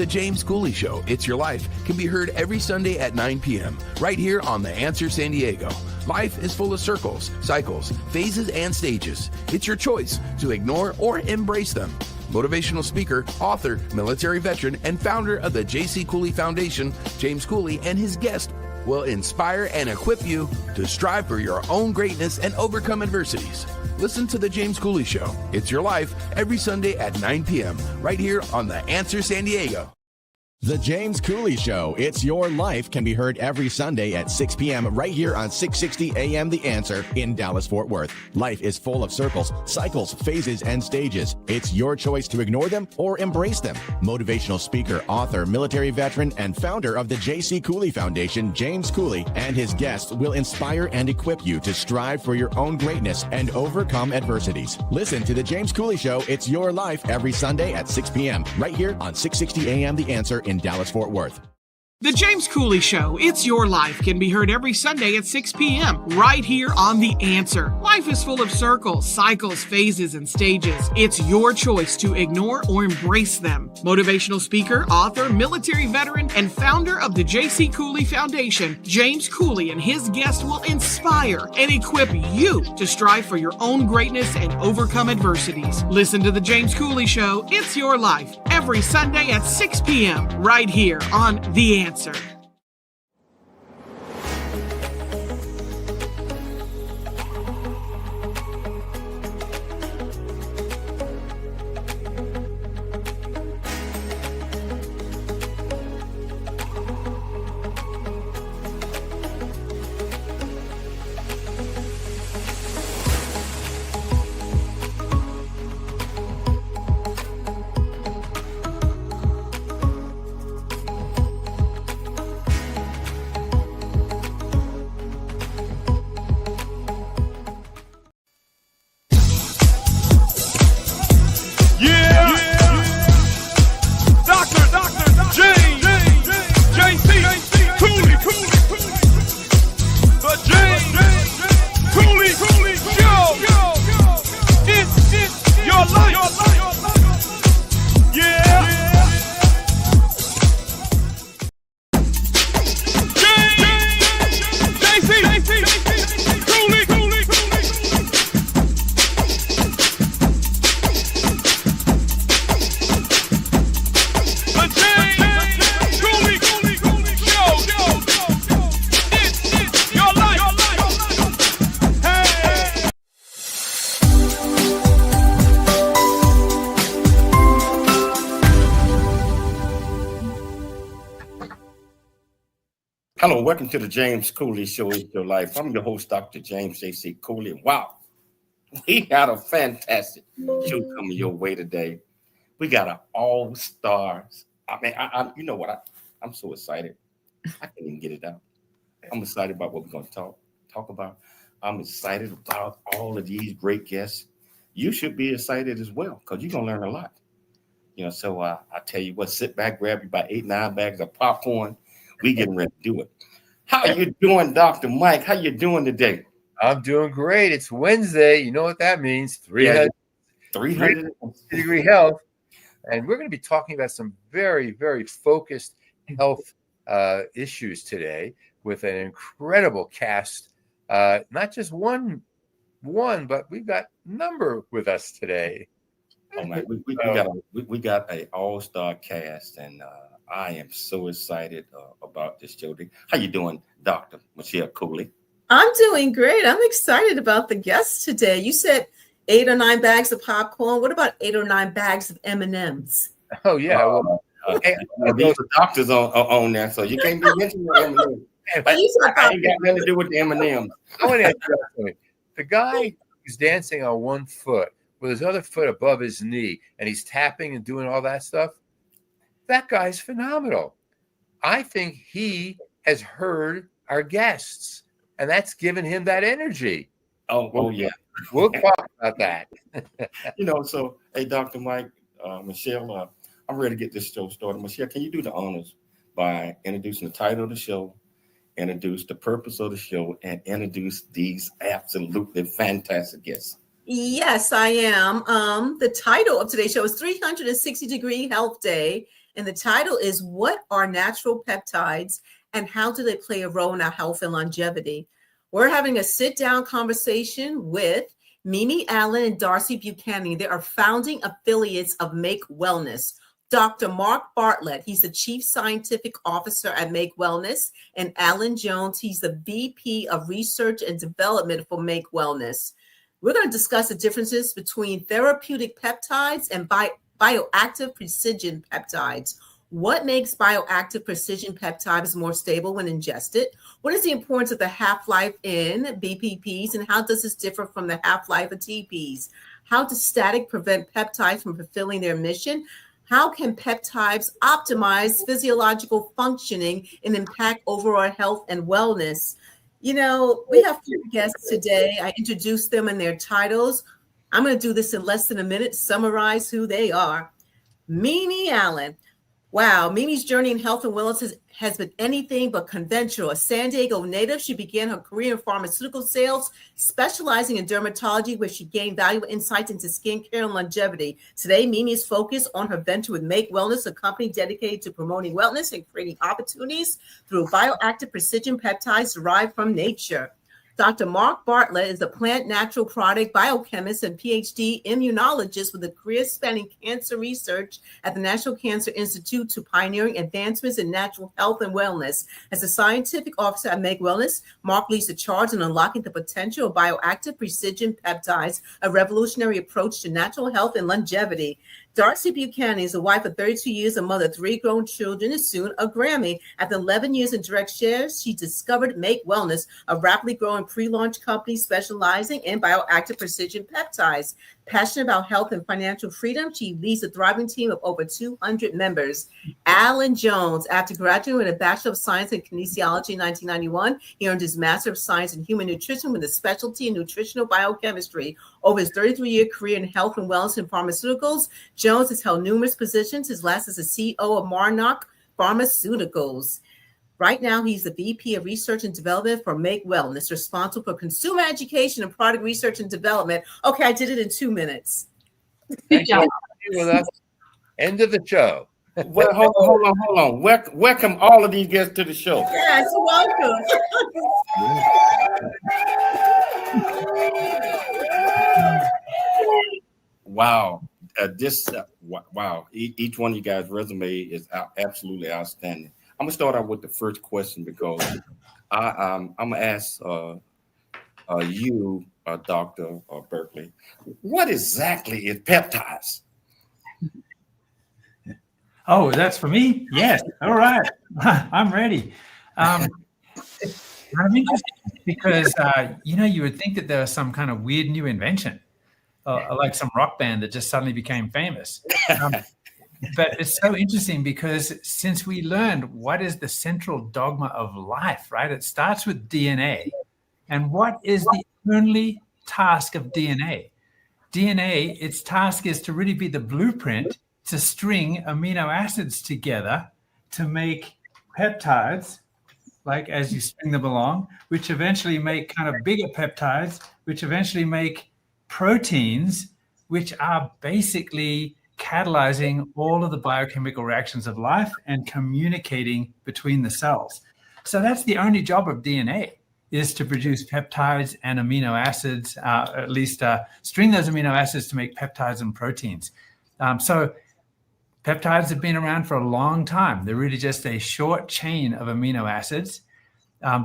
The James Cooley Show, It's Your Life, can be heard every Sunday at 9 p.m. right here on The Answer San Diego. Life is full of circles, cycles, phases, and stages. It's your choice to ignore or embrace them. Motivational speaker, author, military veteran, and founder of the J.C. Cooley Foundation, James Cooley and his guest will inspire and equip you to strive for your own greatness and overcome adversities. Listen to The James Cooley Show, It's Your Life, every Sunday at 9 p.m. right here on The Answer San Diego. The James Cooley Show, It's Your Life, can be heard every Sunday at 6 p.m. right here on 660 AM The Answer in Dallas-Fort Worth. Life is full of circles, cycles, phases, and stages. It's your choice to ignore them or embrace them. Motivational speaker, author, military veteran, and founder of the J.C. Cooley Foundation, James Cooley, and his guests will inspire and equip you to strive for your own greatness and overcome adversities. Listen to The James Cooley Show, It's Your Life, every Sunday at 6 p.m. right here on 660 AM The Answer in Dallas-Fort Worth. The James Cooley Show, It's Your Life, can be heard every Sunday at 6 p.m. right here on The Answer. Life is full of circles, cycles, phases, and stages. It's your choice to ignore or embrace them. Motivational speaker, author, military veteran, and founder of the J.C. Cooley Foundation, James Cooley and his guests will inspire and equip you to strive for your own greatness and overcome adversities. Listen to The James Cooley Show, It's Your Life, every Sunday at 6 p.m. right here on The Answer. Hello, welcome to the James Cooley Show, It's Your Life. I'm your host, Dr. James J.C. Cooley. Wow, we got a fantastic show coming your way today. We got an all-stars. I mean, you know what? I'm so excited. I can't even get it out. I'm excited about what we're going to talk about. I'm excited about all of these great guests. You should be excited as well because you're going to learn a lot. You know, so I tell you what, sit back, grab you about 8-9 bags of popcorn. We getting ready to do it. How are you doing, Dr. Mike? How you doing today? I'm doing great. It's Wednesday. You know what that means. 300 degree health. And we're going to be talking about some very, very focused health issues today with an incredible cast. Not just one, but we've got a number with us today. Oh man, we got an all-star cast, and I am so excited about this show. How you doing, Dr. Michelle Cooley? I'm doing great. I'm excited about the guests today. You said 8 or 9 bags of popcorn. What about 8 or 9 bags of M&Ms? Oh yeah, these are doctors on there, so you can't be mentioning the M&Ms. I ain't got nothing to do with the M&Ms. I want to ask you something. The guy who's dancing on one foot with his other foot above his knee, and he's tapping and doing all that stuff. That guy's phenomenal. I think he has heard our guests, and that's given him that energy. Oh yeah. We'll talk about that. So, hey, Dr. Mike, Michelle, I'm ready to get this show started. Michelle, can you do the honors by introducing the title of the show, introduce the purpose of the show, and introduce these absolutely fantastic guests? Yes, I am. The title of today's show is 360-degree Health Day, and the title is What Are Natural Peptides and How Do They Play a Role in Our Health and Longevity? We're having a sit-down conversation with Mimi Allen and Darcy Buchanan. They are founding affiliates of Make Wellness. Dr. Mark Bartlett, he's the Chief Scientific Officer at Make Wellness, and Alan Jones, he's the VP of Research and Development for Make Wellness. We're going to discuss the differences between therapeutic peptides and bioactive precision peptides. What makes bioactive precision peptides more stable when ingested? What is the importance of the half-life in BPPs, and how does this differ from the half-life of TPs? How does static prevent peptides from fulfilling their mission? How can peptides optimize physiological functioning and impact overall health and wellness? You know, we have 4 guests today. I introduced them and their titles. I'm going to do this in less than a minute, summarize who they are. Mimi Allen. Wow, Mimi's journey in health and wellness has been anything but conventional. A San Diego native, she began her career in pharmaceutical sales, specializing in dermatology, where she gained valuable insights into skincare and longevity. Today, Mimi is focused on her venture with Make Wellness, a company dedicated to promoting wellness and creating opportunities through bioactive precision peptides derived from nature. Dr. Mark Bartlett is a plant natural product biochemist and PhD immunologist with a career spanning cancer research at the National Cancer Institute to pioneering advancements in natural health and wellness. As a scientific officer at Make Wellness, Mark leads the charge in unlocking the potential of bioactive precision peptides, a revolutionary approach to natural health and longevity. Darcy Buchanan is a wife of 32 years, a mother of 3 grown children, and soon a Grammy. After 11 years in direct shares, she discovered Make Wellness, a rapidly growing pre-launch company specializing in bioactive precision peptides. Passionate about health and financial freedom, she leads a thriving team of over 200 members. Alan Jones, after graduating with a Bachelor of Science in Kinesiology in 1991, he earned his Master of Science in Human Nutrition with a specialty in nutritional biochemistry. Over his 33-year career in health and wellness and pharmaceuticals, Jones has held numerous positions, his last as the CEO of Marnock Pharmaceuticals. Right now, he's the VP of Research and Development for Make Wellness, responsible for consumer education and product research and development. Okay, I did it in 2 minutes. Thank you for being with us. End of the show. Well, hold on. Welcome all of these guests to the show. Yes, welcome. Wow. Wow. Each one of you guys' resume is absolutely outstanding. I'm gonna start out with the first question because I'm gonna ask you, Dr. Berkeley, what exactly is peptides? Oh, that's for me? Yes. All right. I'm ready. I'm interested because, you would think that there was some kind of weird new invention, like some rock band that just suddenly became famous. But it's so interesting because since we learned what is the central dogma of life, right? It starts with DNA. And what is the only task of DNA? DNA, its task is to really be the blueprint to string amino acids together to make peptides, like as you string them along, which eventually make kind of bigger peptides, which eventually make proteins, which are basically catalyzing all of the biochemical reactions of life and communicating between the cells. So that's the only job of DNA, is to produce peptides and amino acids, at least string those amino acids to make peptides and proteins. So peptides have been around for a long time. They're really just a short chain of amino acids.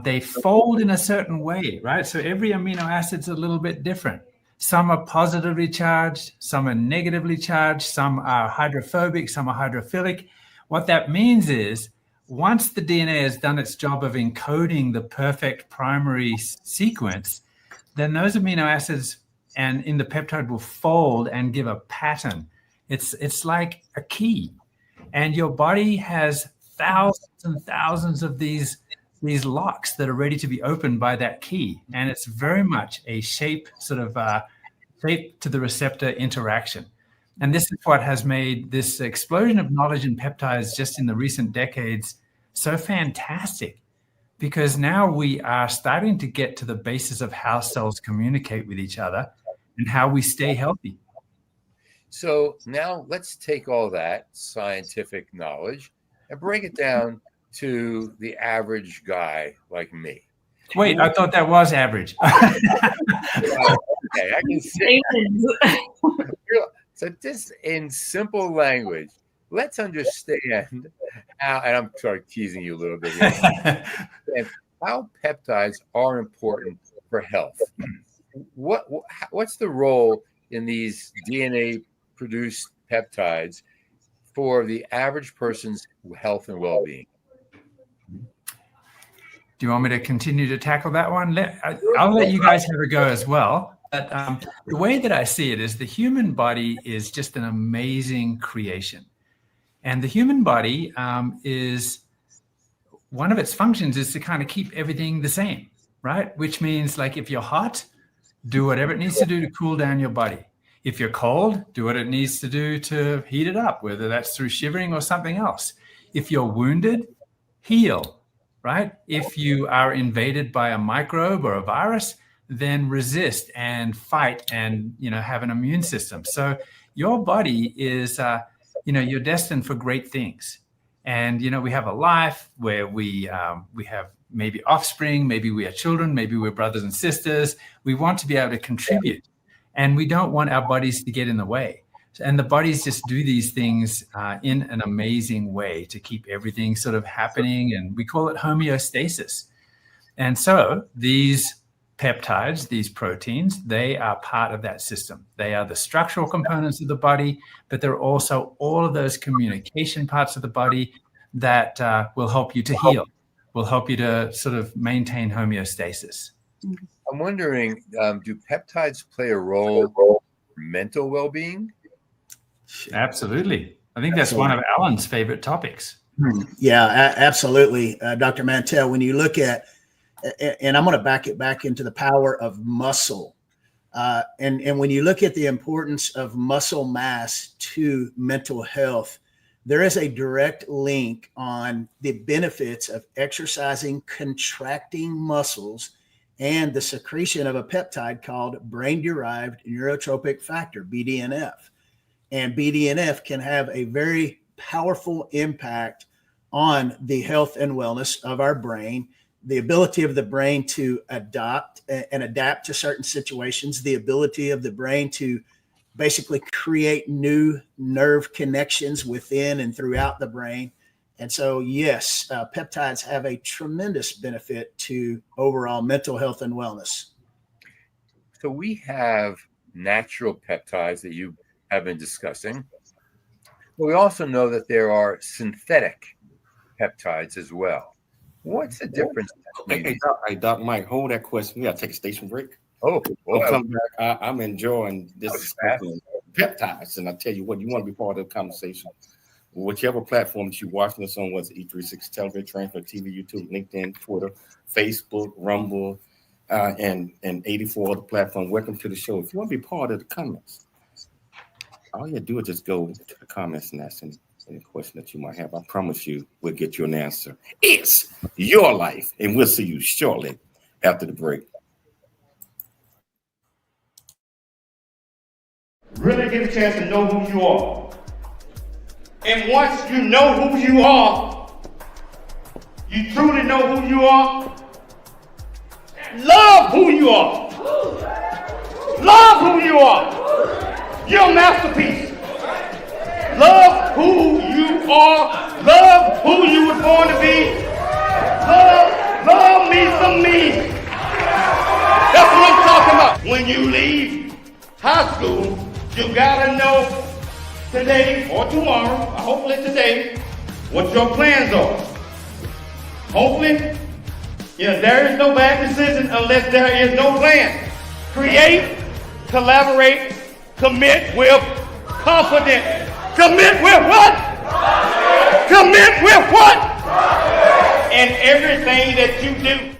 They fold in a certain way, right? So every amino acid's a little bit different. Some are positively charged, some are negatively charged, some are hydrophobic, some are hydrophilic. What that means is once the DNA has done its job of encoding the perfect primary sequence, then those amino acids and in the peptide will fold and give a pattern. It's like a key. And your body has thousands and thousands of these locks that are ready to be opened by that key. And it's very much a shape to the receptor interaction. And this is what has made this explosion of knowledge in peptides just in the recent decades so fantastic, because now we are starting to get to the basis of how cells communicate with each other. and how we stay healthy. So now let's take all that scientific knowledge and break it down to the average guy like me. Wait, I thought that was average. Okay, I can see. So just in simple language, let's understand how, and I'm sorry, teasing you a little bit here, how peptides are important for health. What's the role in these DNA-produced peptides for the average person's health and well-being? Do you want me to continue to tackle that one? I'll let you guys have a go as well. But the way that I see it is the human body is just an amazing creation. And the human body is, one of its functions is to kind of keep everything the same, right? Which means, like, if you're hot, do whatever it needs to do to cool down your body. If you're cold, do what it needs to do to heat it up, whether that's through shivering or something else. If you're wounded, heal. Right? If you are invaded by a microbe or a virus, then resist and fight and, have an immune system. So your body is, you're destined for great things. And, we have a life where we have maybe offspring, maybe we are children, maybe we're brothers and sisters. We want to be able to contribute, and we don't want our bodies to get in the way. And the bodies just do these things in an amazing way to keep everything sort of happening. And we call it homeostasis. And so these peptides, these proteins, they are part of that system. They are the structural components of the body, but they're also all of those communication parts of the body that will help you to heal, will help you to sort of maintain homeostasis. I'm wondering, do peptides play a role for mental well-being? Absolutely. I think that's one of Alan's favorite topics. Yeah, absolutely. Dr. Mantell, when you look at, and I'm going to back it back into the power of muscle. And when you look at the importance of muscle mass to mental health, there is a direct link on the benefits of exercising, contracting muscles, and the secretion of a peptide called brain-derived neurotrophic factor, BDNF. And BDNF can have a very powerful impact on the health and wellness of our brain, the ability of the brain to adapt to certain situations, the ability of the brain to basically create new nerve connections within and throughout the brain. And so, yes, peptides have a tremendous benefit to overall mental health and wellness. So we have natural peptides that you have been discussing. But we also know that there are synthetic peptides as well. What's the difference? Hey, Doc Mike, hold that question. We got to take a station break. We'll come back. I'm enjoying this discussion peptides. And I tell you what, you want to be part of the conversation. Whichever platform that you're watching us on, whether it's E360 Television, Transfer TV, YouTube, LinkedIn, Twitter, Facebook, Rumble, and 84 other platforms. Welcome to the show. If you want to be part of the comments, all you do is just go to the comments and ask any question that you might have. I promise you we'll get you an answer. It's your life, and we'll see you shortly after the break. Really get a chance to know who you are. And once you know who you are, you truly know who you are, love who you are. Love who you are. You're a masterpiece. Love who you are. Love who you were born to be. Love me some me. That's what I'm talking about. When you leave high school, you gotta know today or tomorrow, hopefully today, what your plans are. Hopefully, there is no bad decision unless there is no plan. Create, collaborate, commit with confidence. Commit with what? Commit with what? And everything that you do.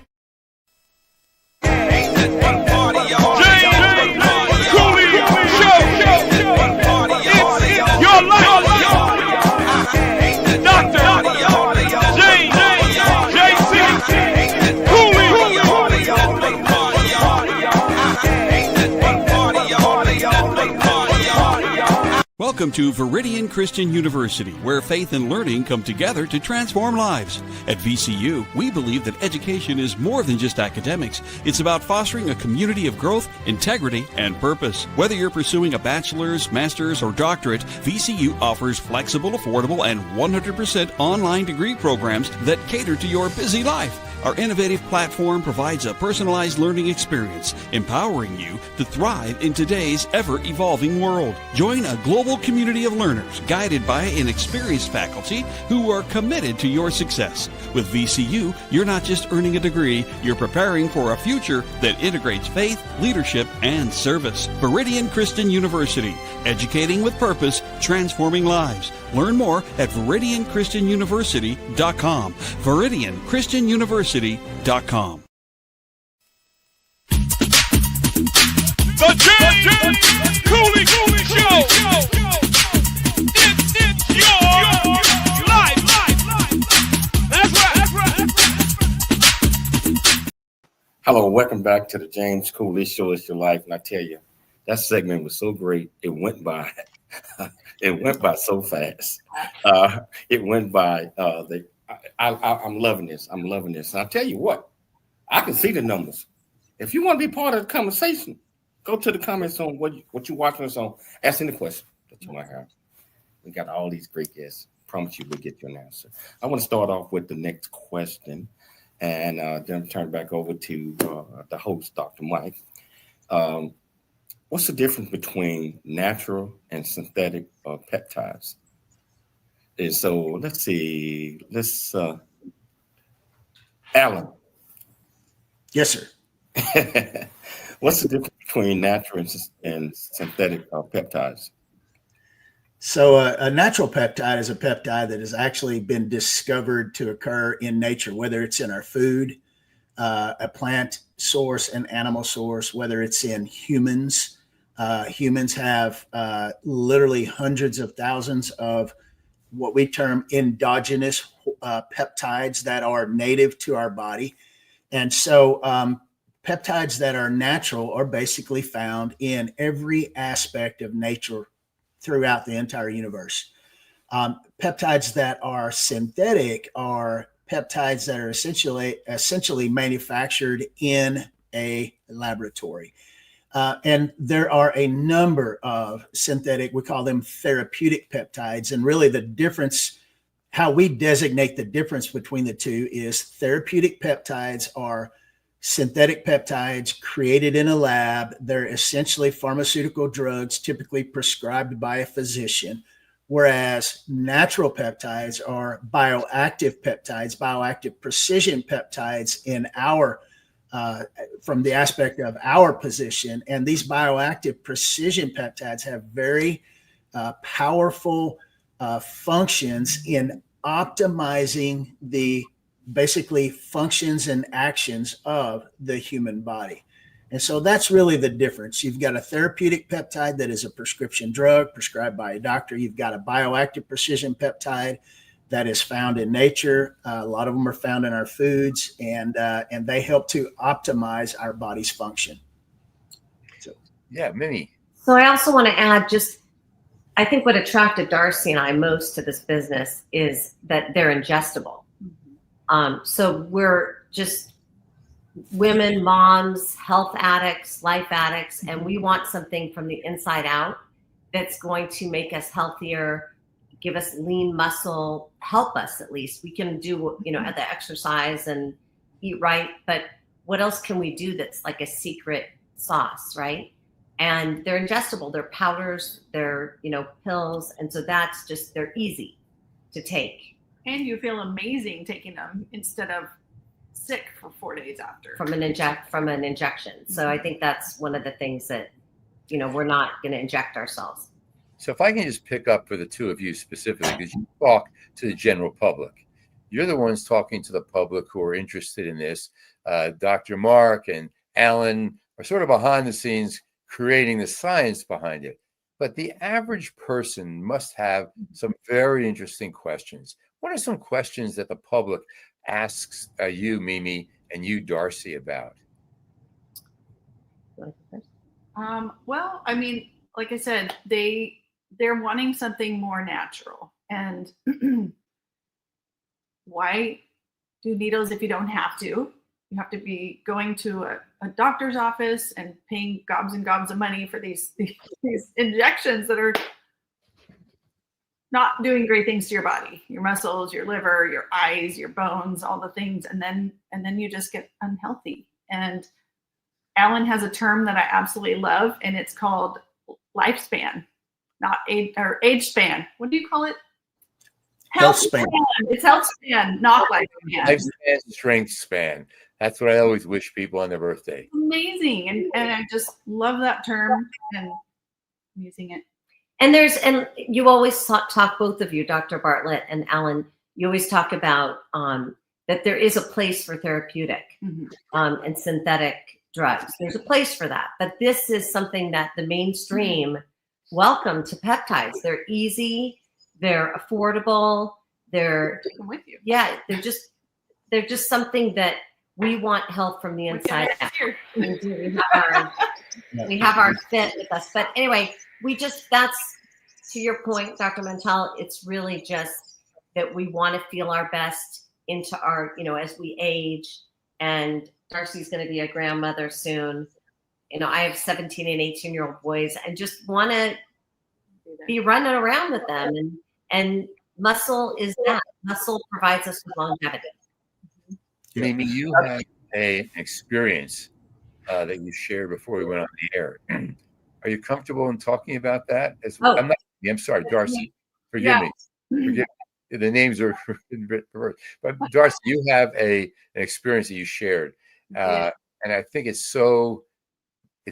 Welcome to Viridian Christian University, where faith and learning come together to transform lives. At VCU, we believe that education is more than just academics. It's about fostering a community of growth, integrity, and purpose. Whether you're pursuing a bachelor's, master's, or doctorate, VCU offers flexible, affordable, and 100% online degree programs that cater to your busy life. Our innovative platform provides a personalized learning experience, empowering you to thrive in today's ever-evolving world. Join a global community of learners guided by an experienced faculty who are committed to your success. With VCU, you're not just earning a degree, you're preparing for a future that integrates faith, leadership, and service. Viridian Christian University, educating with purpose, transforming lives. Learn more at ViridianChristianUniversity.com. ViridianChristianUniversity.com. The James Cooley Show. It's your life. That's right. Hello, welcome back to the James Cooley Show. It's your life, and I tell you, that segment was so great. It went by. It went by so fast. It went by. I'm loving this. I'm loving this. And I'll tell you what, I can see the numbers. If you want to be part of the conversation, go to the comments on what you're watching us on. Ask any question that you might have. We got all these great guests. Promise you we'll get you an answer. I want to start off with the next question and then turn back over to the host, Dr. Mike. What's the difference between natural and synthetic peptides? And so let's see. Alan. Yes, sir. What's the difference between natural and synthetic peptides? So a natural peptide is a peptide that has actually been discovered to occur in nature, whether it's in our food, a plant source, an animal source, whether it's in humans. Humans have literally hundreds of thousands of what we term endogenous peptides that are native to our body. And so peptides that are natural are basically found in every aspect of nature throughout the entire universe. Peptides that are synthetic are peptides that are essentially manufactured in a laboratory. And there are a number of synthetic, we call them therapeutic peptides. And really the difference, how we designate the difference between the two is therapeutic peptides are synthetic peptides created in a lab. They're essentially pharmaceutical drugs typically prescribed by a physician, whereas natural peptides are bioactive peptides, bioactive precision peptides in our from the aspect of our position. And these bioactive precision peptides have very powerful functions in optimizing the basically functions and actions of the human body. And so that's really the difference. You've got a therapeutic peptide that is a prescription drug prescribed by a doctor. You've got a bioactive precision peptide that is found in nature. A lot of them are found in our foods, and they help to optimize our body's function. So, yeah, Mimi. So I also want to add I think what attracted Darcy and I most to this business is that they're ingestible. So we're just women, moms, health addicts, life addicts, and we want something from the inside out that's going to make us healthier, give us lean muscle, help us at least. We can do, the exercise and eat right, but what else can we do that's like a secret sauce, right? And they're ingestible, they're powders, they're, pills. And so they're easy to take. And you feel amazing taking them instead of sick for 4 days after. From an injection. So I think that's one of the things that, we're not going to inject ourselves. So if I can just pick up for the two of you specifically, because you talk to the general public. You're the ones talking to the public who are interested in this. Dr. Mark and Alan are sort of behind the scenes creating the science behind it. But the average person must have some very interesting questions. What are some questions that the public asks you, Mimi, and you, Darcy, about? Well, I mean, like I said, they they're wanting something more natural. And why do needles if you don't have to? You have to be going to a doctor's office and paying gobs and gobs of money for these injections that are not doing great things to your body, your muscles, your liver, your eyes, your bones, all the things. And then you just get unhealthy. And Alan has a term that I absolutely love, and it's called lifespan, not age span. What do you call it? Health span. It's health span, not lifespan. Lifespan, strength span. That's what I always wish people on their birthday. Amazing. And I just love that term and I'm using it. And you always talk, both of you, Dr. Bartlett and Alan, you always talk about that there is a place for therapeutic and synthetic drugs. There's a place for that. But this is something that the mainstream welcome to peptides. They're easy, they're affordable, I'm with you. Yeah, they're just something that we want health from the inside out. We have our fit with us. But anyway, that's to your point, Dr. Mantell, it's really just that we want to feel our best into our, as we age, and Darcy's going to be a grandmother soon. I have 17 and 18-year-old boys and just want to be running around with them. And muscle is that. Muscle provides us with longevity. Mimi, you had an experience that you shared before we went on the air. Are you comfortable in talking about that? I'm sorry, Darcy. Forgive me. Forgive me. The names are reversed. But Darcy, you have an experience that you shared, and I think it's so I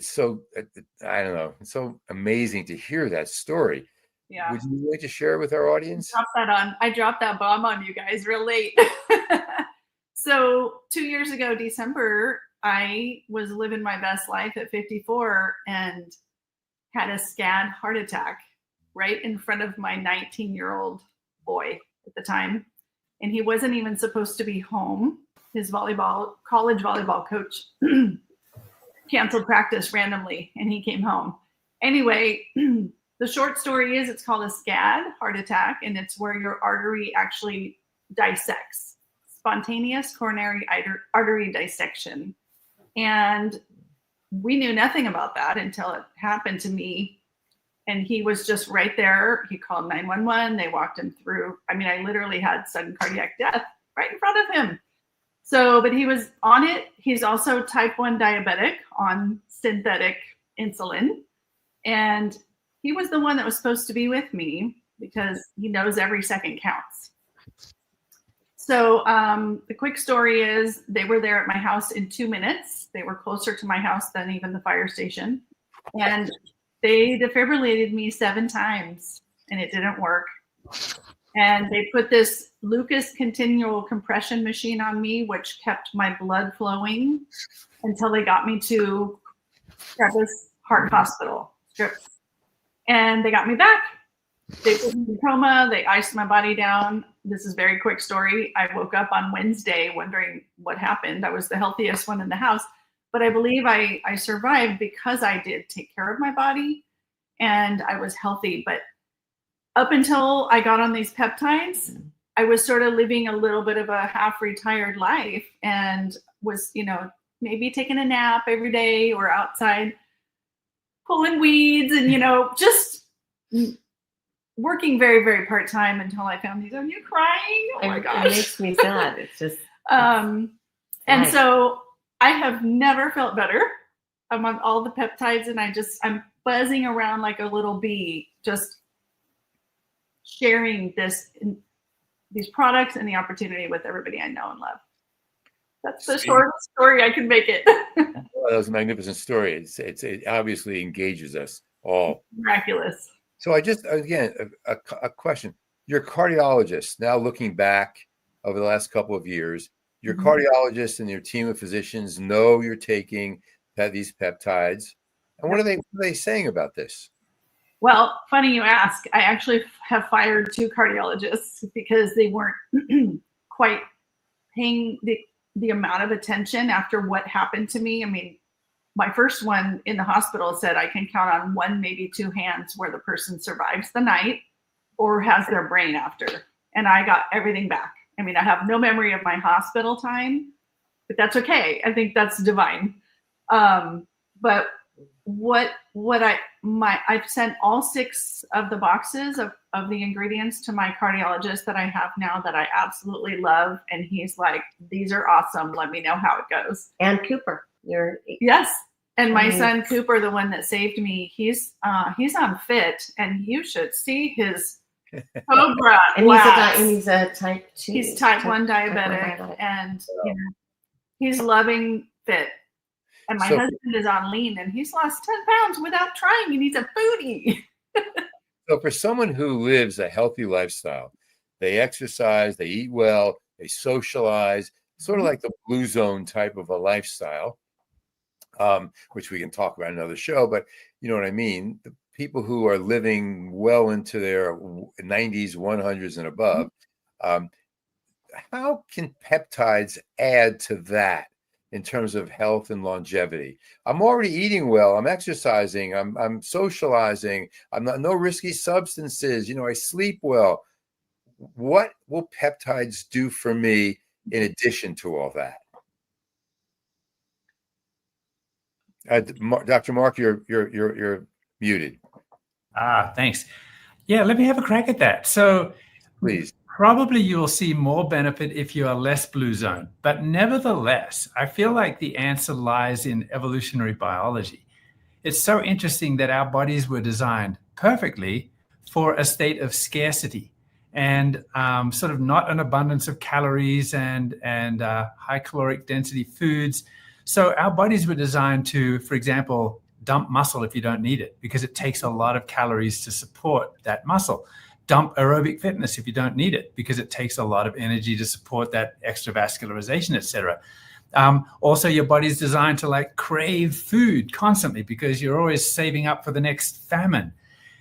don't know. It's so amazing to hear that story. Yeah. Would you like to share it with our audience? I dropped that bomb on you guys real late. So 2 years ago, December, I was living my best life at 54 and had a SCAD heart attack right in front of my 19-year-old boy at the time. And he wasn't even supposed to be home. His college volleyball coach canceled practice randomly and he came home. Anyway, the short story is it's called a SCAD heart attack, and it's where your artery actually dissects, spontaneous coronary artery dissection. And we knew nothing about that until it happened to me. And he was just right there. He called 911. They walked him through. I mean, I literally had sudden cardiac death right in front of him. So, but he was on it. He's also type 1 diabetic on synthetic insulin. And he was the one that was supposed to be with me because he knows every second counts. So the quick story is they were there at my house in 2 minutes. They were closer to my house than even the fire station. And they defibrillated me 7 times and it didn't work. And they put this Lucas continual compression machine on me, which kept my blood flowing until they got me to Travis Heart Hospital. And they got me back. They put me in coma. They iced my body down. This is a very quick story. I woke up on Wednesday wondering what happened. I was the healthiest one in the house, but I believe I survived because I did take care of my body and I was healthy. But up until I got on these peptides, I was sort of living a little bit of a half-retired life and was, maybe taking a nap every day or outside pulling weeds and, just working very, very part-time until I found these. Are you crying? Oh my gosh. It makes me sad. It's just. And so I have never felt better. I'm on all the peptides and I'm buzzing around like a little bee, just sharing these products and the opportunity with everybody I know and love. That's the shortest story I can make it. Well, that was a magnificent story. It obviously engages us all. Miraculous. So I just, again, a question. You're a cardiologist. Now looking back over the last couple of years, your cardiologist and your team of physicians know you're taking these peptides. And what are they saying about this? Well, funny you ask. I actually have fired 2 cardiologists because they weren't quite paying the amount of attention after what happened to me. I mean, my first one in the hospital said I can count on one, maybe two hands where the person survives the night or has their brain after. And I got everything back. I mean, I have no memory of my hospital time, but that's okay. I think that's divine. But I've sent all 6 of the boxes of the ingredients to my cardiologist that I have now that I absolutely love. And he's like, these are awesome. Let me know how it goes. And Cooper, yes. And my son Cooper, the one that saved me, he's on Fit, and you should see his Cobra. And he's a type 2. He's type 1 diabetic, and he's loving Fit. And my husband is on lean, and he's lost 10 pounds without trying, and he's a foodie. So for someone who lives a healthy lifestyle, they exercise, they eat well, they socialize, sort of like the blue zone type of a lifestyle, which we can talk about in another show, but you know what I mean? The people who are living well into their 90s, 100s and above, how can peptides add to that in terms of health and longevity? I'm already eating well. I'm exercising. I'm socializing. I'm not no risky substances. I sleep well. What will peptides do for me in addition to all that? Dr. Mark, you're muted. Thanks. Yeah, let me have a crack at that. So, please. Probably you'll see more benefit if you are less blue zone. But nevertheless, I feel like the answer lies in evolutionary biology. It's so interesting that our bodies were designed perfectly for a state of scarcity and sort of not an abundance of calories and high caloric density foods. So our bodies were designed to, for example, dump muscle if you don't need it, because it takes a lot of calories to support that muscle. Dump aerobic fitness if you don't need it, because it takes a lot of energy to support that extravascularization, etc. Also, your body's designed to crave food constantly because you're always saving up for the next famine.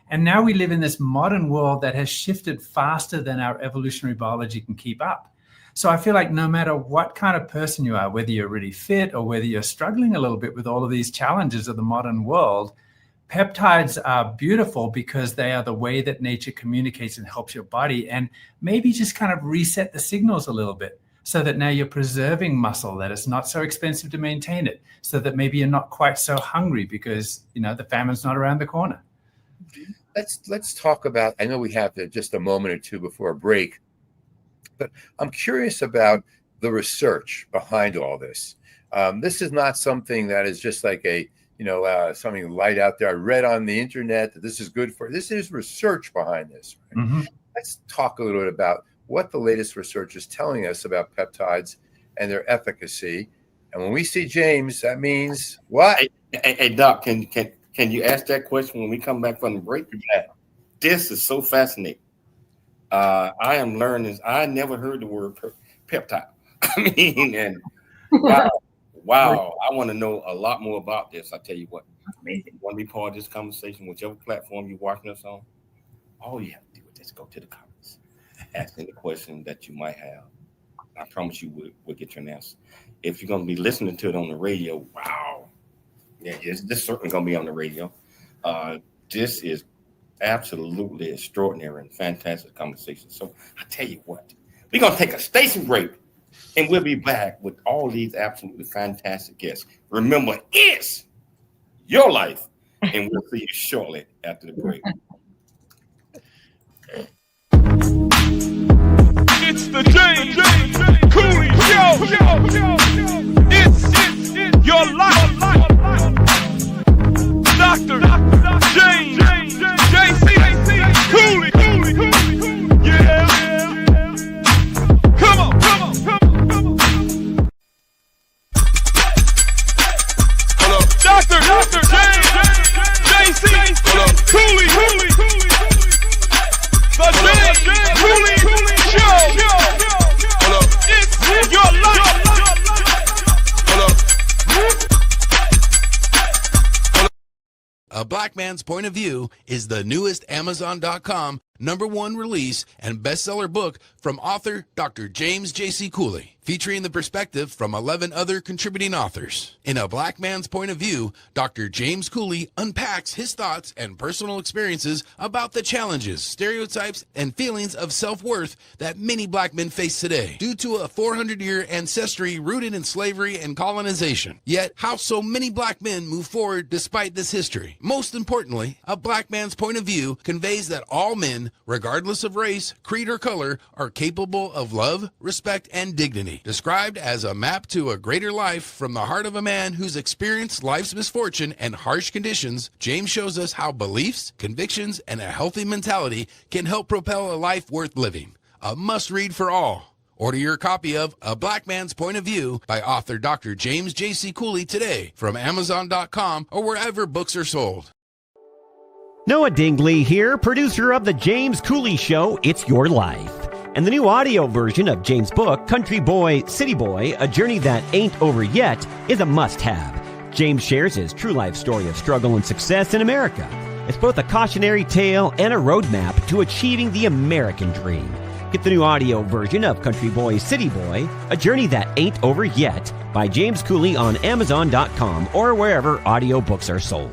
And now we live in this modern world that has shifted faster than our evolutionary biology can keep up. So I feel like no matter what kind of person you are, whether you're really fit or whether you're struggling a little bit with all of these challenges of the modern world, peptides are beautiful because they are the way that nature communicates and helps your body, and maybe just kind of reset the signals a little bit so that now you're preserving muscle, that it's not so expensive to maintain it, so that maybe you're not quite so hungry because, the famine's not around the corner. Let's talk about, I know we have just a moment or two before a break, but I'm curious about the research behind all this. This is not something that is just like something light out there. I read on the internet that this is good for. This is research behind this. Right? Mm-hmm. Let's talk a little bit about what the latest research is telling us about peptides and their efficacy. And when we see James, that means what? Hey Doc, can you ask that question when we come back from the break? Yeah. This is so fascinating. I am learning. I never heard the word peptide. I mean, and wow. I want to know a lot more about this. I tell you what. Amazing. Want to be part of this conversation, whichever platform you're watching us on? All you have to do is just go to the comments, ask any question that you might have. I promise you we'll get your answer. If you're going to be listening to it on the radio, wow. Yeah, this certainly going to be on the radio. This is absolutely extraordinary and fantastic conversation. So I tell you what, we're going to take a station break and we'll be back with all these absolutely fantastic guests. Remember, it's your life, and we'll see you shortly after the break. It's the James Cooley Show. It's your life. Dr. James J.C. Cooley. Yeah. Come on. Hold up. Dr. James J.C. Cooley. The James Cooley Show. Hold up. It's your life. Hold up. A Black Man's Point of View is the newest Amazon.com #1 release and bestseller book from author Dr. James J.C. Cooley, featuring the perspective from 11 other contributing authors. In A Black Man's Point of View, Dr. James Cooley unpacks his thoughts and personal experiences about the challenges, stereotypes, and feelings of self-worth that many black men face today due to a 400-year ancestry rooted in slavery and colonization. Yet, how so many black men move forward despite this history. Most importantly, A Black Man's Point of View conveys that all men, regardless of race, creed, or color, are capable of love, respect, and dignity. Described as a map to a greater life from the heart of a man who's experienced life's misfortune and harsh conditions, James shows us how beliefs, convictions, and a healthy mentality can help propel a life worth living. A must-read for all. Order your copy of A Black Man's Point of View by author Dr. James J.C. Cooley today from Amazon.com or wherever books are sold. Noah Dingley here, producer of The James Cooley Show, It's Your Life. And the new audio version of James' book, Country Boy, City Boy, A Journey That Ain't Over Yet, is a must-have. James shares his true life story of struggle and success in America. It's both a cautionary tale and a roadmap to achieving the American dream. Get the new audio version of Country Boy, City Boy, A Journey That Ain't Over Yet by James Cooley on Amazon.com or wherever audiobooks are sold.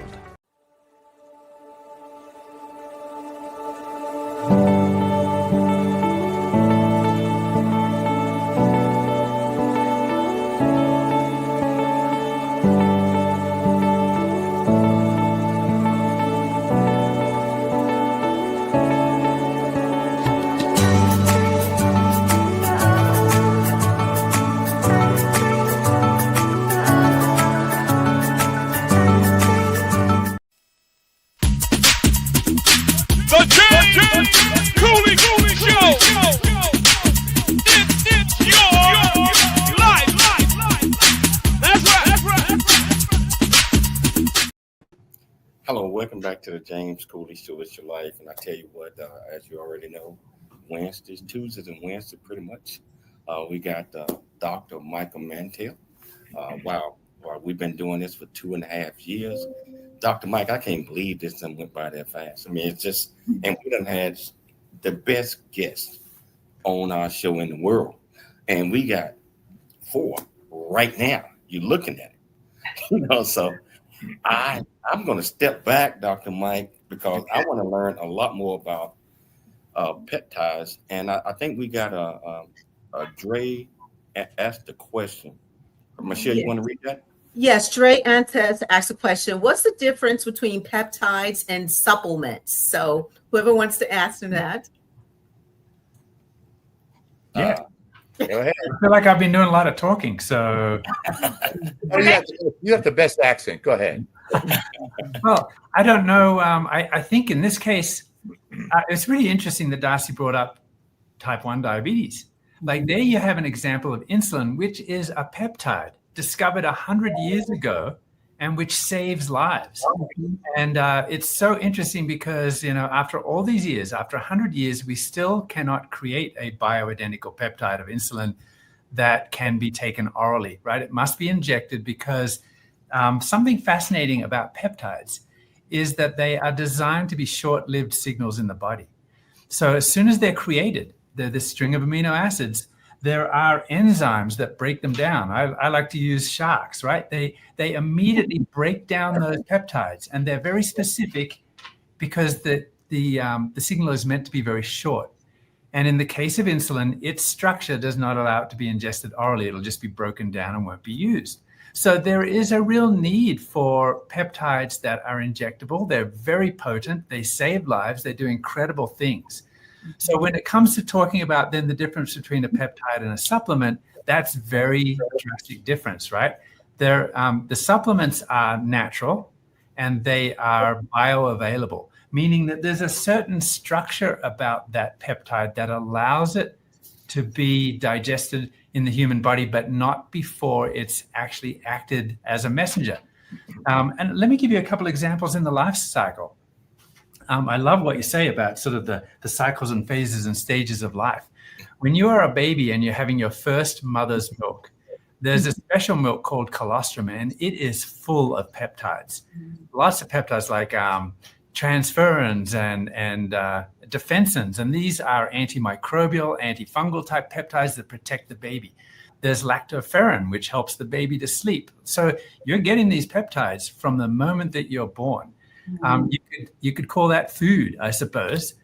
Back to the James Cooley Show, It's Your Life. And I tell you what, as you already know, Tuesdays and Wednesdays, pretty much, we got Dr. Michael Mantell. Wow, we've been doing this for 2.5 years. Dr. Mike, I can't believe this thing went by that fast. I mean, it's just, and we done had the best guests on our show in the world. And we got 4 right now. You're looking at it, so I'm going to step back, Dr. Mike, because I want to learn a lot more about peptides. And I think we got a Dre asked the question. Michelle, you want to read that? Yes, Dre Antes asked a question. What's the difference between peptides and supplements? So whoever wants to answer that. Yeah. Go ahead. I feel like I've been doing a lot of talking, so. You have the best accent. Go ahead. Well, I don't know. I think in this case, it's really interesting that Darcy brought up type 1 diabetes. Like there you have an example of insulin, which is a peptide discovered 100 years ago and which saves lives. And it's so interesting because, after all these years, after 100 years, we still cannot create a bioidentical peptide of insulin that can be taken orally, right? It must be injected because something fascinating about peptides is that they are designed to be short-lived signals in the body. So as soon as they're created, they're this string of amino acids, there are enzymes that break them down. I like to use sharks, right? They immediately break down those peptides, and they're very specific because the signal is meant to be very short. And in the case of insulin, its structure does not allow it to be ingested orally. It'll just be broken down and won't be used. So there is a real need for peptides that are injectable. They're very potent. They save lives. They do incredible things. So when it comes to talking about then the difference between a peptide and a supplement, that's very drastic difference, right? The supplements are natural and they are bioavailable, meaning that there's a certain structure about that peptide that allows it to be digested in the human body, but not before it's actually acted as a messenger. And let me give you a couple examples in the life cycle. I love what you say about sort of the cycles and phases and stages of life. When you are a baby and you're having your first mother's milk, there's a special milk called colostrum, and it is full of peptides. Lots of peptides like transferrins and defensins, and these are antimicrobial, antifungal type peptides that protect the baby. There's lactoferrin, which helps the baby to sleep. So you're getting these peptides from the moment that you're born. You could call that food, I suppose.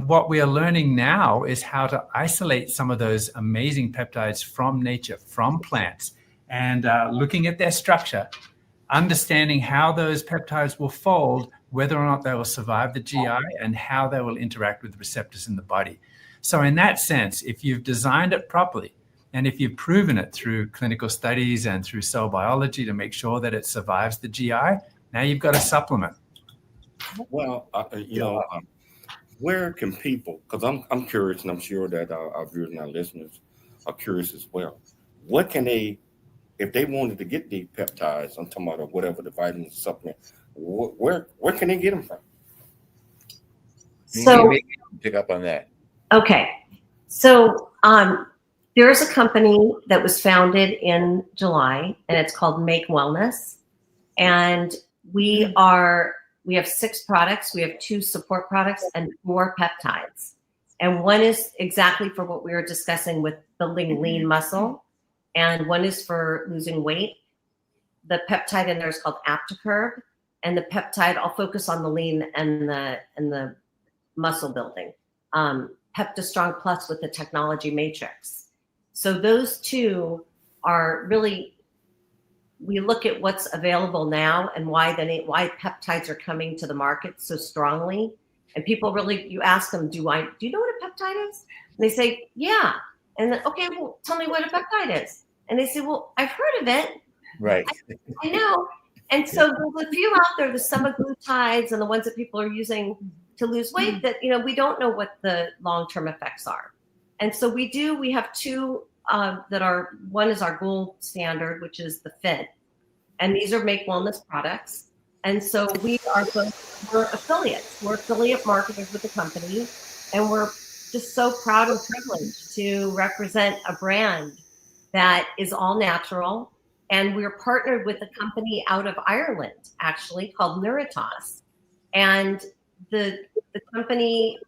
What we are learning now is how to isolate some of those amazing peptides from nature, from plants, and looking at their structure, understanding how those peptides will fold, whether or not they will survive the GI, and how they will interact with the receptors in the body. So in that sense, if you've designed it properly, and if you've proven it through clinical studies and through cell biology to make sure that it survives the GI, now you've got a supplement. Well, where can people, because I'm curious, and I'm sure that our viewers and our listeners are curious as well. What can they, if they wanted to get these peptides, I'm talking about whatever the vitamin supplement, where can they get them from? So pick up on that. Okay. So there is a company that was founded in July, and it's called Make Wellness. And we have 6 products. We have 2 support products and 4 peptides. And one is exactly for what we were discussing with building lean muscle, and one is for losing weight. The peptide in there is called Apticurb, and the peptide, I'll focus on the lean and the muscle building. PeptiStrong Plus with the technology matrix. So those 2 are really, we look at what's available now and why peptides are coming to the market so strongly. And people really, you ask them, do you know what a peptide is? And they say, yeah. And then, okay, well, tell me what a peptide is. And they say, well, I've heard of it. Right. I know. And so there's a few out there, the semaglutides and the ones that people are using to lose weight that, we don't know what the long-term effects are. And so we have 2 one is our gold standard, which is the Fit. And these are Make Wellness products. And so we're affiliates. We're affiliate marketers with the company. And we're just so proud and privileged to represent a brand that is all natural. And we're partnered with a company out of Ireland, actually, called Neuritos. And the company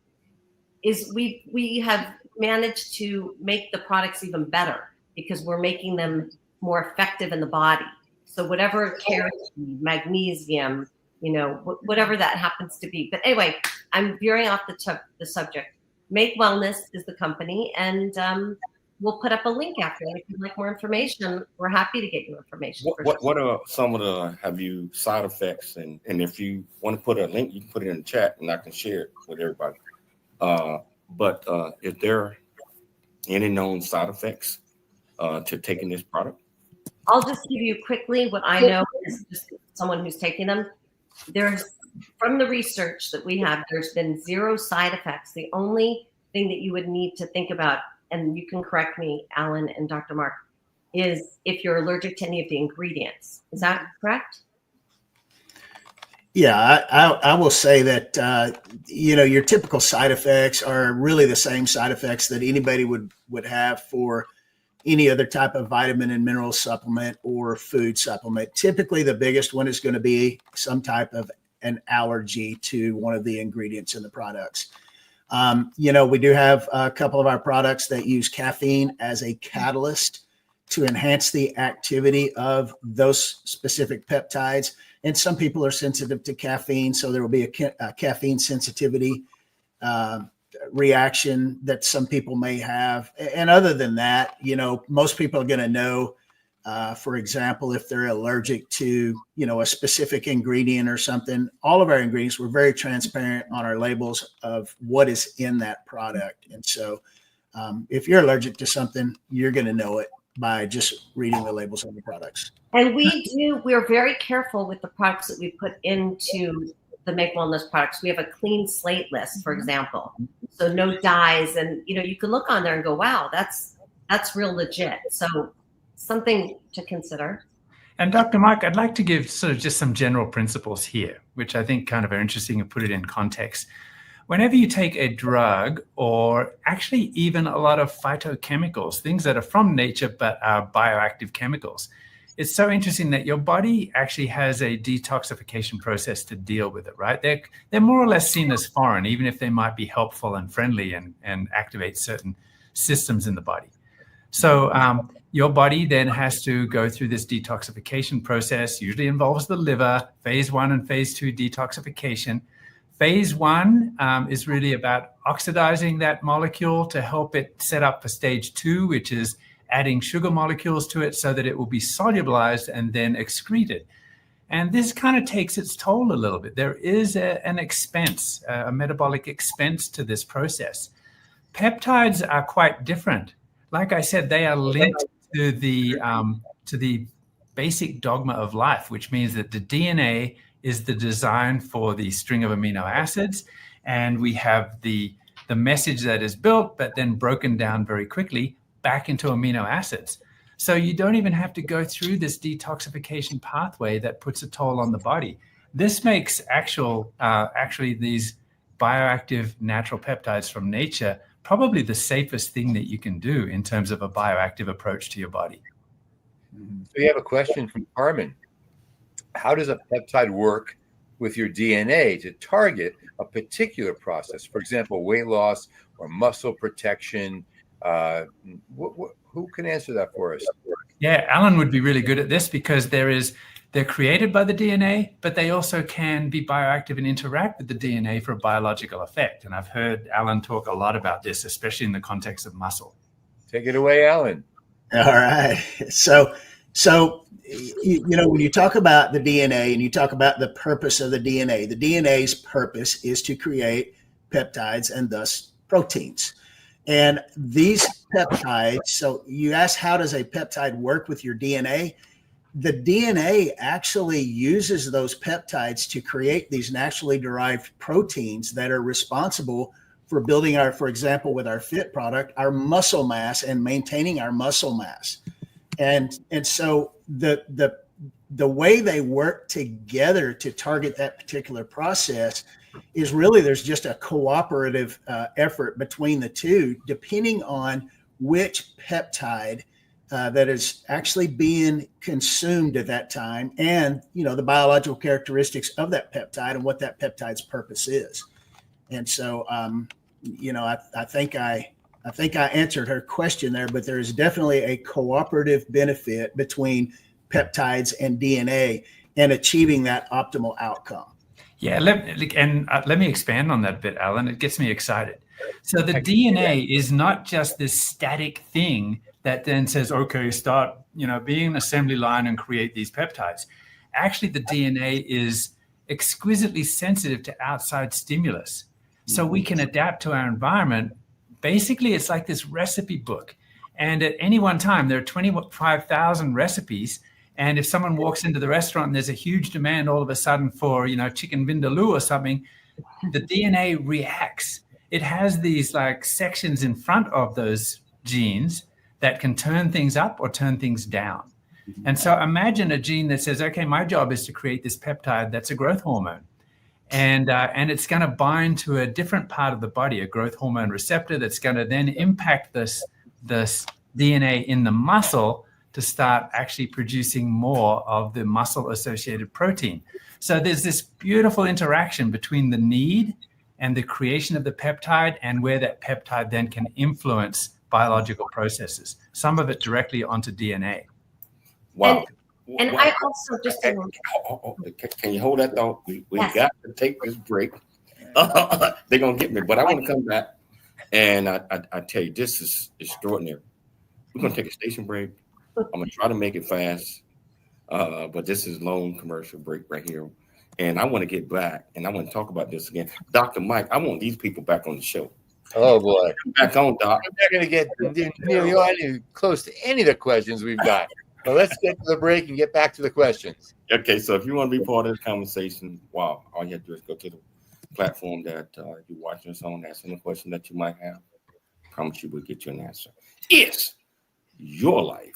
is, we have managed to make the products even better because we're making them more effective in the body. So whatever keratin, magnesium, whatever that happens to be. But anyway, I'm veering off the subject. Make Wellness is the company, and we'll put up a link after. If you'd like more information, we're happy to get you information. What are some of the side effects? And if you want to put a link, you can put it in the chat, and I can share it with everybody. But is there any known side effects to taking this product? I'll just give you quickly what I know is just someone who's taking them. From the research that we have, there's been 0 side effects. The only thing that you would need to think about, and you can correct me, Alan and Dr. Mark, is if you're allergic to any of the ingredients. Is that correct? Yeah, I will say that, your typical side effects are really the same side effects that anybody would have for any other type of vitamin and mineral supplement or food supplement. Typically, the biggest one is going to be some type of an allergy to one of the ingredients in the products. We do have a couple of our products that use caffeine as a catalyst to enhance the activity of those specific peptides. And some people are sensitive to caffeine, so there will be a caffeine sensitivity reaction that some people may have. And other than that, most people are going to know, for example, if they're allergic to, a specific ingredient or something. All of our ingredients, we're very transparent on our labels of what is in that product. And so if you're allergic to something, you're going to know it by just reading the labels on the products. And we're very careful with the products that we put into the Make Wellness products. We have a clean slate list, for example. So no dyes, and you can look on there and go, wow, that's real legit. So something to consider. And Dr. Mark, I'd like to give sort of just some general principles here, which I think kind of are interesting and put it in context. Whenever you take a drug, or actually even a lot of phytochemicals, things that are from nature but are bioactive chemicals, it's so interesting that your body actually has a detoxification process to deal with it, right? They're more or less seen as foreign, even if they might be helpful and friendly and activate certain systems in the body. So your body then has to go through this detoxification process, usually involves the liver, phase 1 and phase 2 detoxification. Phase 1 is really about oxidizing that molecule to help it set up for stage 2, which is adding sugar molecules to it so that it will be solubilized and then excreted. And this kind of takes its toll a little bit. There is an expense, a metabolic expense to this process. Peptides are quite different. Like I said, they are linked to the basic dogma of life, which means that the DNA is the design for the string of amino acids, and we have the message that is built, but then broken down very quickly back into amino acids. So you don't even have to go through this detoxification pathway that puts a toll on the body. This makes actually these bioactive natural peptides from nature probably the safest thing that you can do in terms of a bioactive approach to your body. So we have a question from Carmen. How does a peptide work with your DNA to target a particular process? For example, weight loss or muscle protection. Who can answer that for us? Yeah, Alan would be really good at this because they're created by the DNA, but they also can be bioactive and interact with the DNA for a biological effect. And I've heard Alan talk a lot about this, especially in the context of muscle. Take it away, Alan. All right. So when you talk about the DNA and you talk about the purpose of the DNA's purpose is to create peptides and thus proteins. And these peptides, so you ask, how does a peptide work with your DNA? The DNA actually uses those peptides to create these naturally derived proteins that are responsible for building for example, with our FIT product, our muscle mass and maintaining our muscle mass. And so the way they work together to target that particular process is really, there's just a cooperative effort between the two, depending on which peptide that is actually being consumed at that time, and the biological characteristics of that peptide and what that peptide's purpose is. And so, I think I answered her question there, but there is definitely a cooperative benefit between peptides and DNA and achieving that optimal outcome. Yeah, let me expand on that bit, Alan. It gets me excited. So the DNA is not just this static thing that then says, okay, start, being an assembly line and create these peptides. Actually, the DNA is exquisitely sensitive to outside stimulus. So we can adapt to our environment. Basically, it's like this recipe book. And at any one time, there are 25,000 recipes. And if someone walks into the restaurant and there's a huge demand all of a sudden for, chicken vindaloo or something, the DNA reacts. It has these like sections in front of those genes that can turn things up or turn things down. And so imagine a gene that says, okay, my job is to create this peptide that's a growth hormone. And it's going to bind to a different part of the body, a growth hormone receptor that's going to then impact this DNA in the muscle to start actually producing more of the muscle-associated protein. So there's this beautiful interaction between the need and the creation of the peptide and where that peptide then can influence biological processes, some of it directly onto DNA. Wow. And I also just... Can you hold that thought? We Yes. got to take this break. They're going to get me, but I want to come back. And I tell you, this is extraordinary. We're going to take a station break. I'm going to try to make it fast, but this is long commercial break right here. And I want to get back, and I want to talk about this again. Dr. Mike, I want these people back on the show. Oh, boy. Come back on, Doc. I'm not going to get nearly close to any of the questions we've got. But let's get to the break and get back to the questions. Okay, so if you want to be part of this conversation, wow, all you have to do is go to the platform that you're watching us on, ask any question that you might have. I promise you we'll get you an answer. It's your life,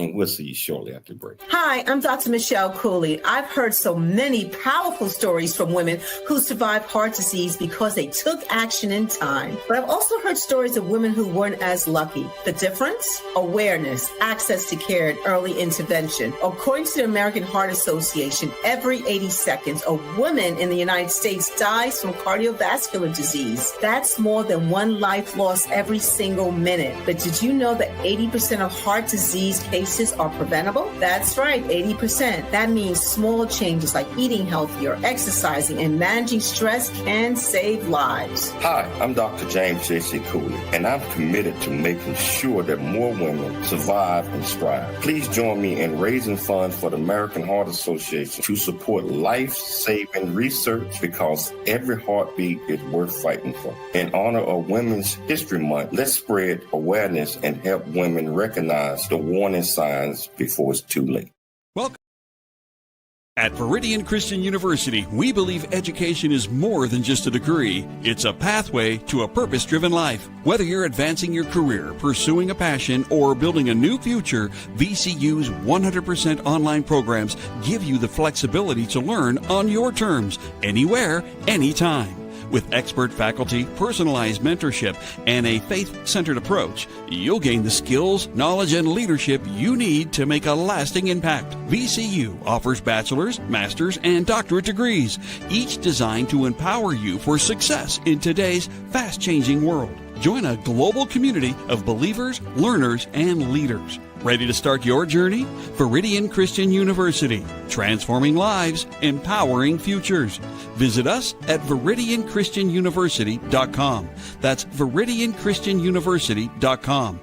and we'll see you shortly after the break. Hi, I'm Dr. Michelle Cooley. I've heard so many powerful stories from women who survived heart disease because they took action in time. But I've also heard stories of women who weren't as lucky. The difference? Awareness, access to care, and early intervention. According to the American Heart Association, every 80 seconds, a woman in the United States dies from cardiovascular disease. That's more than one life lost every single minute. But did you know that 80% of heart disease cases are preventable? That's right, 80%. That means small changes like eating healthier, exercising, and managing stress can save lives. Hi, I'm Dr. James J.C. Cooley, and I'm committed to making sure that more women survive and strive. Please join me in raising funds for the American Heart Association to support life-saving research, because every heartbeat is worth fighting for. In honor of Women's History Month, let's spread awareness and help women recognize the warning signs before it's too late. Welcome. At Viridian Christian University, we believe education is more than just a degree. It's a pathway to a purpose-driven life. Whether you're advancing your career, pursuing a passion, or building a new future, VCU's 100% online programs give you the flexibility to learn on your terms, anywhere, anytime. With expert faculty, personalized mentorship, and a faith-centered approach, you'll gain the skills, knowledge, and leadership you need to make a lasting impact. VCU offers bachelor's, master's, and doctorate degrees, each designed to empower you for success in today's fast-changing world. Join a global community of believers, learners, and leaders. Ready to start your journey? Viridian Christian University, transforming lives, empowering futures. Visit us at ViridianChristianUniversity.com. That's ViridianChristianUniversity.com.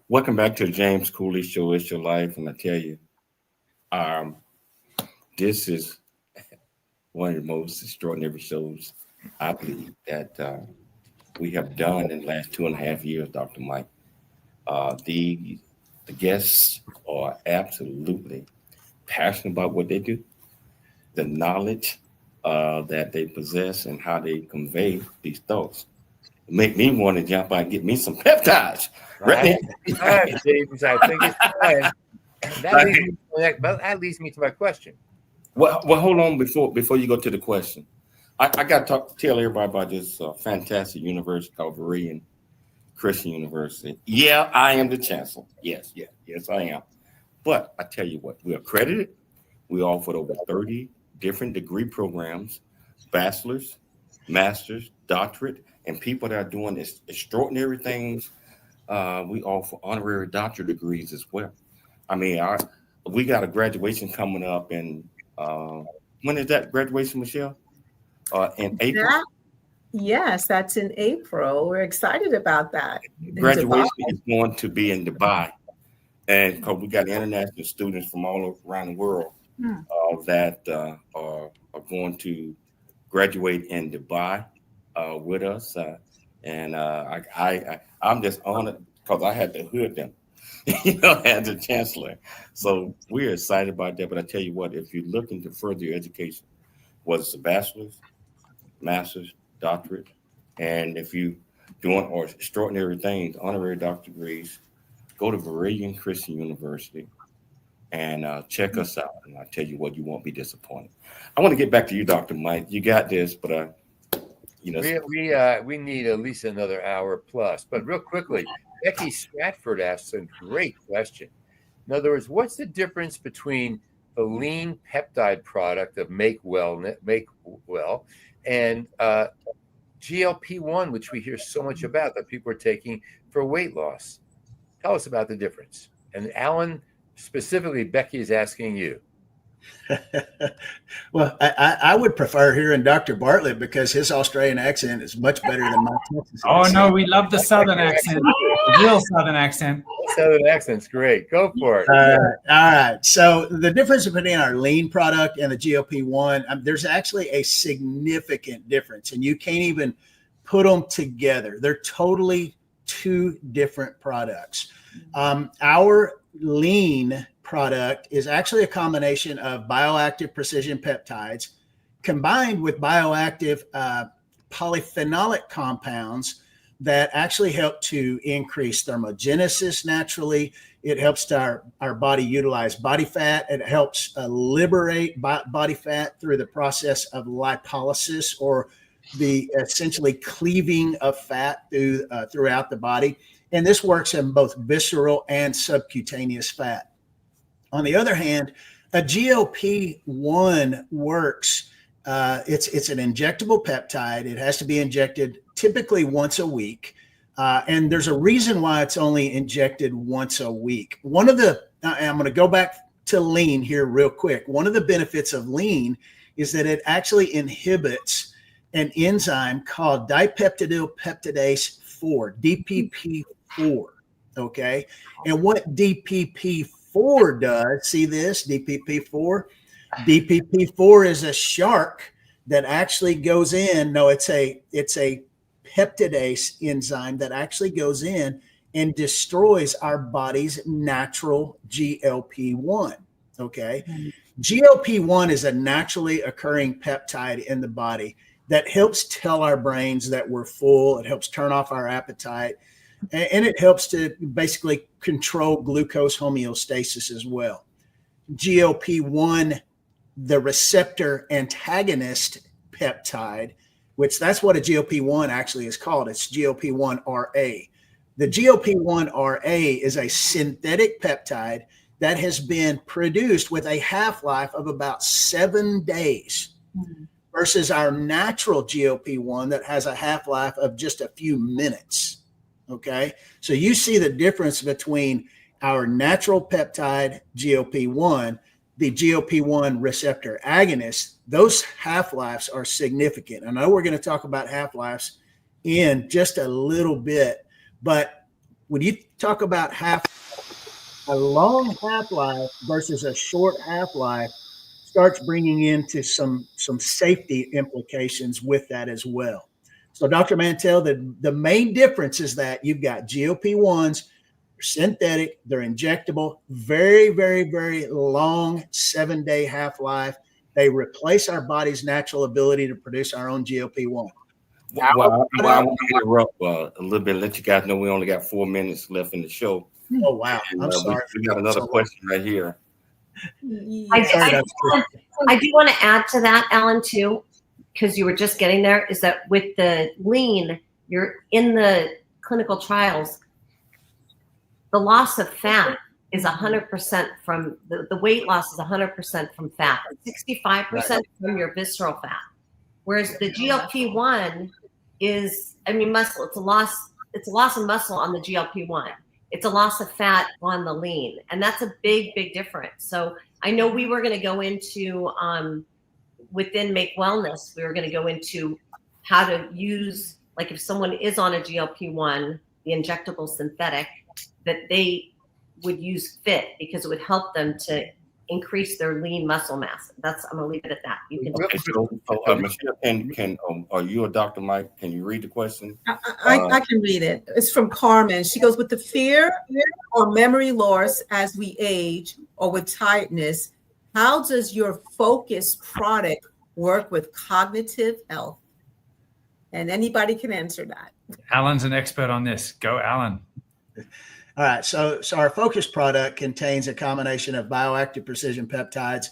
Welcome back to the James Cooley Show. It's your life, and I tell you, this is one of the most extraordinary shows I believe that we have done in the last 2.5 years, Dr. Mike. The guests are absolutely passionate about what they do, the knowledge that they possess, and how they convey these thoughts. Make me want to jump out and get me some peptides. Right. James, I think it's time. That leads me to my question. Well, hold on before you go to the question. I got to tell everybody about this fantastic university called Viridian Christian University. Yeah, I am the chancellor. Yes, I am. But I tell you what, we're accredited. We offered over 30 different degree programs, bachelor's, master's, doctorate, and people that are doing this extraordinary things. We offer honorary doctorate degrees as well. I mean, we got a graduation coming up in, when is that graduation, Michelle? In April? Yes, that's in April. We're excited about that. Graduation is going to be in Dubai. And because we got international students from all around the world that are going to graduate in Dubai with us. I'm just honored because I had to hood them, as the chancellor. So we're excited about that. But I tell you what, if you're looking to further your education, whether it's a bachelor's, master's, doctorate, and if you doing or extraordinary things, honorary doctorate degrees, go to Viridian Christian University and check us out. And I tell you what, you won't be disappointed. I want to get back to you, Dr. Mike. You got this, but we need at least another hour plus. But real quickly, Becky Stratford asked a great question. In other words, what's the difference between the lean peptide product of Make Well, and GLP-1, which we hear so much about that people are taking for weight loss. Tell us about the difference. And Alan, specifically, Becky is asking you. Well, I would prefer hearing Dr. Bartlett because his Australian accent is much better than my Texas Oh, accent. no, we love the Southern accent, the real Southern accent. Southern accent's great. Go for it. All right. So the difference between our lean product and the GLP-1, there's actually a significant difference, and you can't even put them together. They're totally two different products. Our lean product is actually a combination of bioactive precision peptides combined with bioactive polyphenolic compounds that actually help to increase thermogenesis naturally. It helps our body utilize body fat. It helps liberate body fat through the process of lipolysis, or the essentially cleaving of fat throughout the body. And this works in both visceral and subcutaneous fat. On the other hand, a GLP-1 works. It's an injectable peptide. It has to be injected typically once a week. And there's a reason why it's only injected once a week. I'm going to go back to lean here real quick. One of the benefits of lean is that it actually inhibits an enzyme called dipeptidyl peptidase 4, DPP4. Okay. And what DPP4 does, see this, DPP4? DPP4 is a shark that actually goes in. No, it's a peptidase enzyme that actually goes in and destroys our body's natural GLP-1. Okay. GLP-1 is a naturally occurring peptide in the body that helps tell our brains that we're full. It helps turn off our appetite, and it helps to basically control glucose homeostasis as well. GLP-1, the receptor antagonist peptide, which that's what a GLP-1 actually is called. It's GLP-1RA. The GLP-1RA is a synthetic peptide that has been produced with a half-life of about 7 days versus our natural GLP-1 that has a half-life of just a few minutes. Okay. So you see the difference between our natural peptide GLP-1, the GLP-1 receptor agonist. Those half-lives are significant. I know we're going to talk about half-lives in just a little bit, but when you talk about a long half-life versus a short half-life starts bringing into some safety implications with that as well. So Dr. Mantell, the main difference is that you've got GLP-1s, they're synthetic, they're injectable, very, very, very long 7-day half-life. They replace our body's natural ability to produce our own GLP-1. Well, I want to interrupt a little bit, let you guys know we only got 4 minutes left in the show. Oh, wow. I'm sorry. We got another question right here. I do want to add to that, Alan, too, because you were just getting there, is that with the lean, you're in the clinical trials, the loss of fat is 100% from the weight loss is 100% from fat, 65% from your visceral fat. Whereas the GLP-1 is, muscle. It's a loss of muscle on the GLP-1. It's a loss of fat on the lean. And that's a big, big difference. So I know we were going to go into, within Make Wellness, we were going to go into how to use, like if someone is on a GLP-1, the injectable synthetic, that they would use FIT because it would help them to increase their lean muscle mass. I'm going to leave it at that. You can. Okay, so Michelle, are you or Dr. Mike? Can you read the question? I can read it. It's from Carmen. She goes, with the fear or memory loss as we age or with tiredness, how does your focus product work with cognitive health? And anybody can answer that. Alan's an expert on this. Go, Alan. All right, so our focus product contains a combination of bioactive precision peptides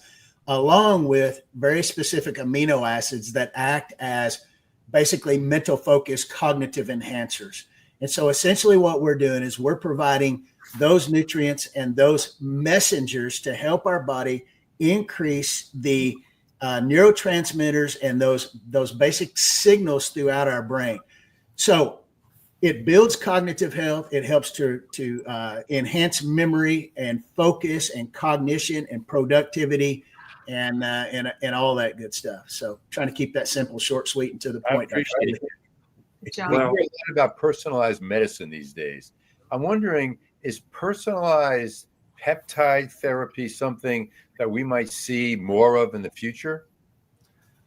along with very specific amino acids that act as basically mental focus cognitive enhancers. And so essentially what we're doing is we're providing those nutrients and those messengers to help our body increase the neurotransmitters and those basic signals throughout our brain. So it builds cognitive health. It helps to enhance memory and focus and cognition and productivity and all that good stuff. So trying to keep that simple, short, sweet, and to the point. I appreciate it. We hear a lot about personalized medicine these days. I'm wondering, is personalized peptide therapy something that we might see more of in the future?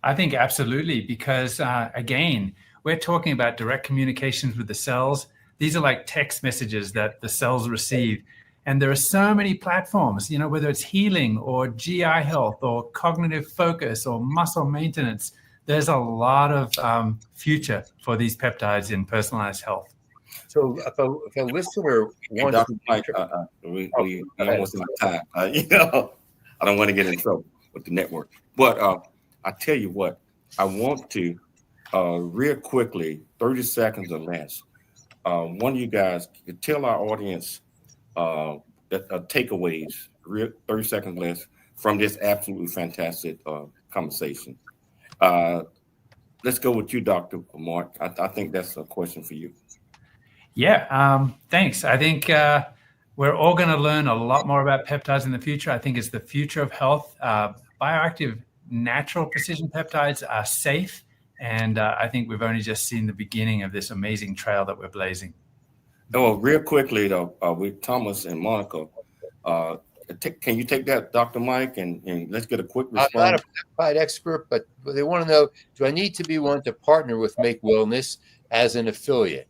I think absolutely, because again, we're talking about direct communications with the cells. These are like text messages that the cells receive. And there are so many platforms, whether it's healing or GI health or cognitive focus or muscle maintenance. There's a lot of future for these peptides in personalized health. So if a listener wants Dr. Mike, we almost in time. I don't want to get in trouble with the network. But I tell you what, I want to real quickly, 30 seconds or less, one of you guys could tell our audience takeaways, 30 seconds less, from this absolutely fantastic conversation. Let's go with you, Dr. Mark. I think that's a question for you. Yeah, thanks. I think we're all going to learn a lot more about peptides in the future. I think it's the future of health. Bioactive natural precision peptides are safe. And I think we've only just seen the beginning of this amazing trail that we're blazing. Oh, real quickly, though, with Thomas and Monica, can you take that, Dr. Mike, and let's get a quick response? I'm not a peptide expert, but they want to know, do I need to be one to partner with Make Wellness as an affiliate?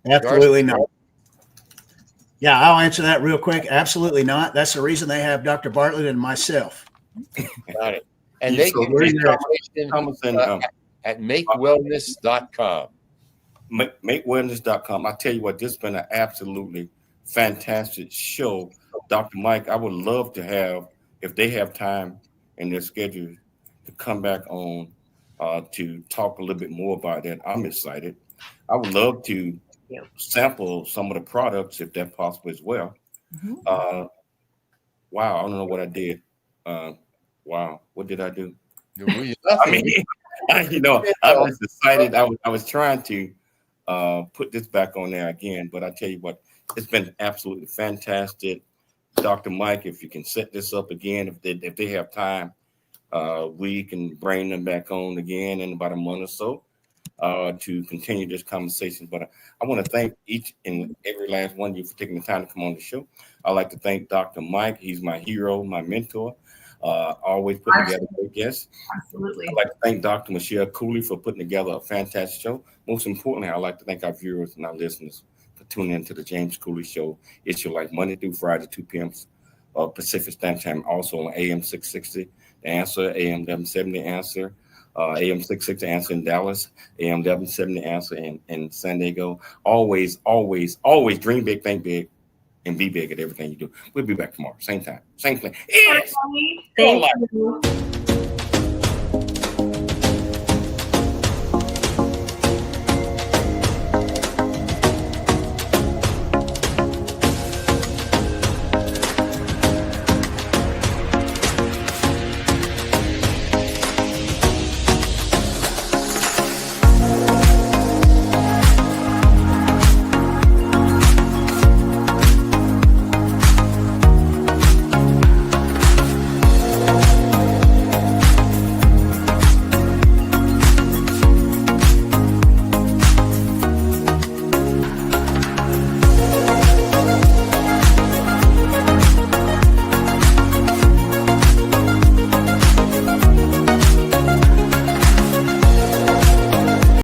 Absolutely not. Yeah, I'll answer that real quick. Absolutely not. That's the reason they have Dr. Bartlett and myself. Got it. And they can get information at makewellness.com. Makewellness.com. I tell you what, this has been an absolutely fantastic show. Dr. Mike, I would love to have, if they have time in their schedule, to come back on to talk a little bit more about that. I'm excited. I would love to sample some of the products if that's possible as well. Wow, I don't know what I did. Wow, what did I do? I mean, I was excited. I was trying to put this back on there again, but I tell you what, it's been absolutely fantastic. Dr. Mike, if you can set this up again, if they have time, we can bring them back on again in about a month or so to continue this conversation. But I want to thank each and every last one of you for taking the time to come on the show. I'd like to thank Dr. Mike. He's my hero, my mentor. Always put together great guests. Absolutely. I'd like to thank Dr. Michelle Cooley for putting together a fantastic show. Most importantly, I'd like to thank our viewers and our listeners for tuning into the James Cooley Show. It's your life, Monday through Friday, 2 p.m. Pacific Standard Time. Also on AM 660, The Answer, AM 770, Answer, AM 660, Answer in Dallas, AM 770, Answer in San Diego. Always, always, always dream big, think big, and be big at everything you do. We'll be back tomorrow, same time, same place. Yes. Thank you.